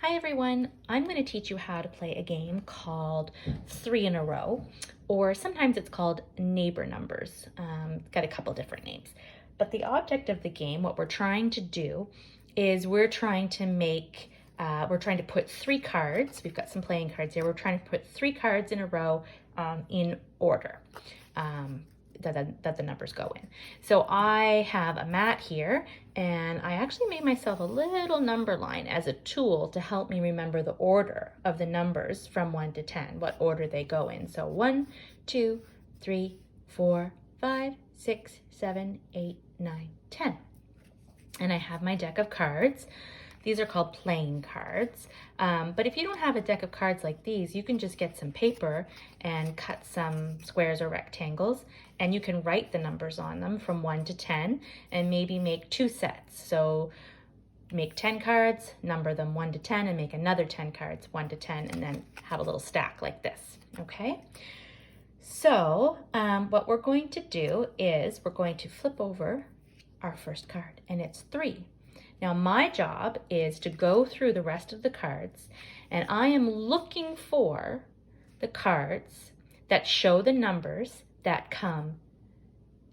Hi everyone, I'm going to teach you how to play a game called 3 in a row, or sometimes it's called neighbor numbers. It's got a couple different names. But the object of the game, what we're trying to do is we're trying to put 3 cards, we've got some playing cards here, we're trying to put 3 cards in a row in order. That the numbers go in. So I have a mat here, and I actually made myself a little number line as a tool to help me remember the order of the numbers from 1 to 10, what order they go in. So 1, 2, 3, 4, 5, 6, 7, 8, 9, 10. And I have my deck of cards. These are called playing cards. But if you don't have a deck of cards like these, you can just get some paper and cut some squares or rectangles, and you can write the numbers on them from 1 to 10 and maybe make 2 sets. So make 10 cards, number them 1 to 10, and make another 10 cards 1 to 10, and then have a little stack like this, okay? So what we're going to do is we're going to flip over our first card, and it's 3. Now my job is to go through the rest of the cards, and I am looking for the cards that show the numbers that come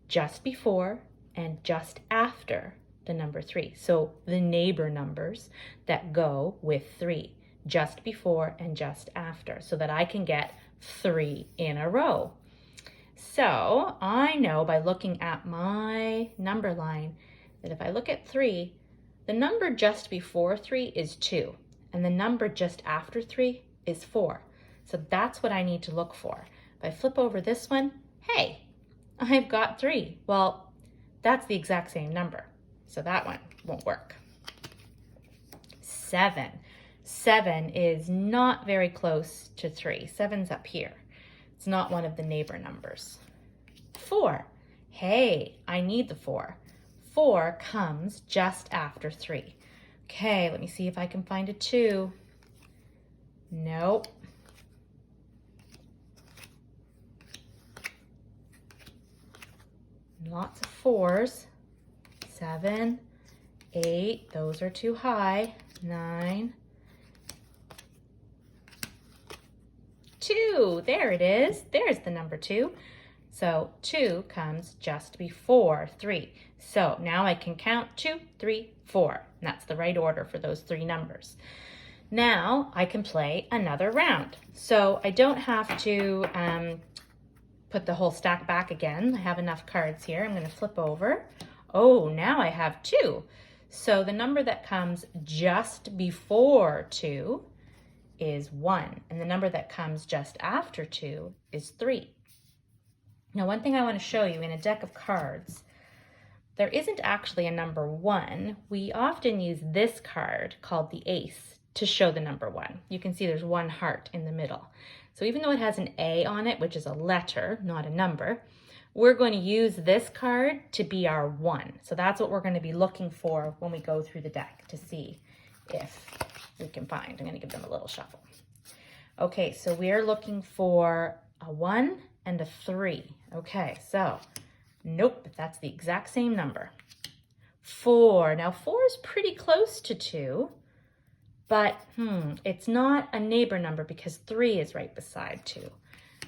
just before and just after the number 3. So the neighbor numbers that go with 3, just before and just after, so that I can get 3 in a row. So I know by looking at my number line that if I look at 3, the number just before 3 is 2, and the number just after 3 is 4. So that's what I need to look for. If I flip over this one, hey, I've got 3. Well, that's the exact same number, so that one won't work. 7. 7 is not very close to 3. 7's up here. It's not one of the neighbor numbers. 4. Hey, I need the 4. 4 comes just after 3. Okay, let me see if I can find a 2. Nope. Lots of 4s. 7, 8, those are too high. 9, 2, there it is. There's the number 2. So 2 comes just before 3. So now I can count 2, 3, 4. And that's the right order for those 3 numbers. Now I can play another round. So I don't have to put the whole stack back again. I have enough cards here. I'm going to flip over. Oh, now I have 2. So the number that comes just before 2 is 1. And the number that comes just after 2 is 3. Now, one thing I want to show you in a deck of cards, there isn't actually a number 1. We often use this card called the ace to show the number 1. You can see there's 1 heart in the middle. So even though it has an A on it, which is a letter, not a number, we're going to use this card to be our 1. So that's what we're going to be looking for when we go through the deck to see if we can find. I'm going to give them a little shuffle. Okay, so we're looking for a 1 and a 3. Okay, so nope, that's the exact same number. 4. Now 4 is pretty close to 2, but it's not a neighbor number because 3 is right beside 2.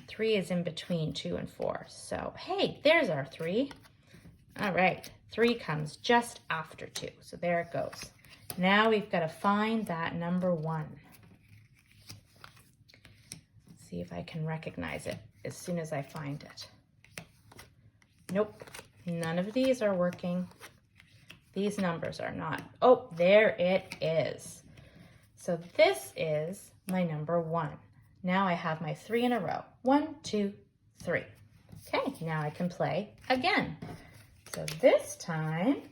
3 is in between 2 and 4. So hey, there's our 3. All right, 3 comes just after 2. So there it goes. Now we've got to find that number 1. See if I can recognize it as soon as I find it. Nope, none of these are working. These numbers are not. Oh, there it is. So this is my number 1. Now I have my 3 in a row. 1, 2, 3. Okay, now I can play again. So this time,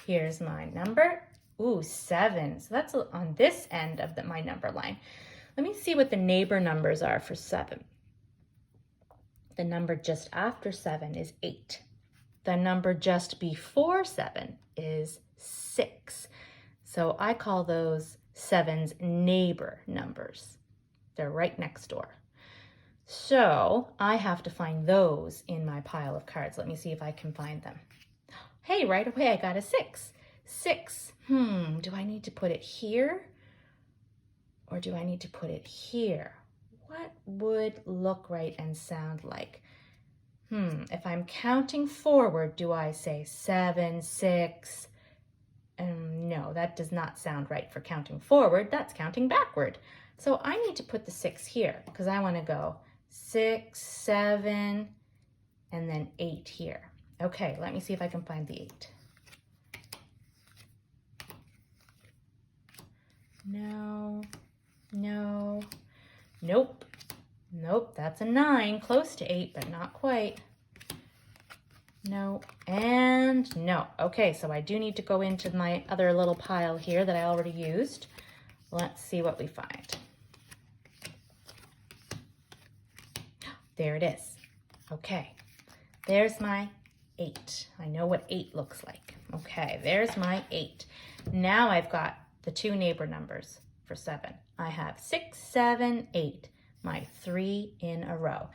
here's my number. Ooh, 7. So that's on this end of my number line. Let me see what the neighbor numbers are for 7. The number just after 7 is 8. The number just before 7 is 6. So I call those 7's neighbor numbers. They're right next door. So I have to find those in my pile of cards. Let me see if I can find them. Hey, right away I got a 6. 6. Do I need to put it here Or do I need to put it here? What would look right and sound like? If I'm counting forward, do I say 7, 6? No, that does not sound right for counting forward. That's counting backward. So I need to put the 6 here because I want to go 6, 7, and then 8 here. Okay, let me see if I can find the 8. No, no, nope, nope, that's a 9, close to 8, but not quite. No, and no. Okay, so I do need to go into my other little pile here that I already used. Let's see what we find. There it is. Okay, there's my 8. I know what 8 looks like. Okay, there's my 8. Now I've got the 2 neighbor numbers for 7. I have 6, 7, 8, my 3 in a row.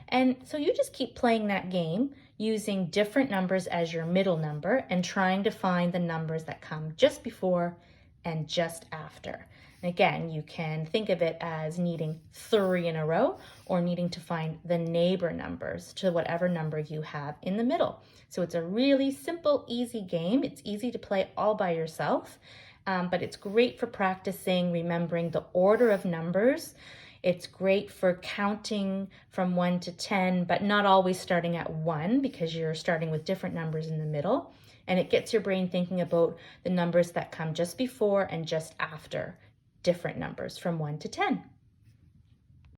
And so you just keep playing that game using different numbers as your middle number and trying to find the numbers that come just before and just after. And again, you can think of it as needing 3 in a row or needing to find the neighbor numbers to whatever number you have in the middle. So it's a really simple, easy game. It's easy to play all by yourself, but it's great for practicing, remembering the order of numbers. It's great for counting from 1 to 10, but not always starting at 1 because you're starting with different numbers in the middle. And it gets your brain thinking about the numbers that come just before and just after different numbers from 1 to 10.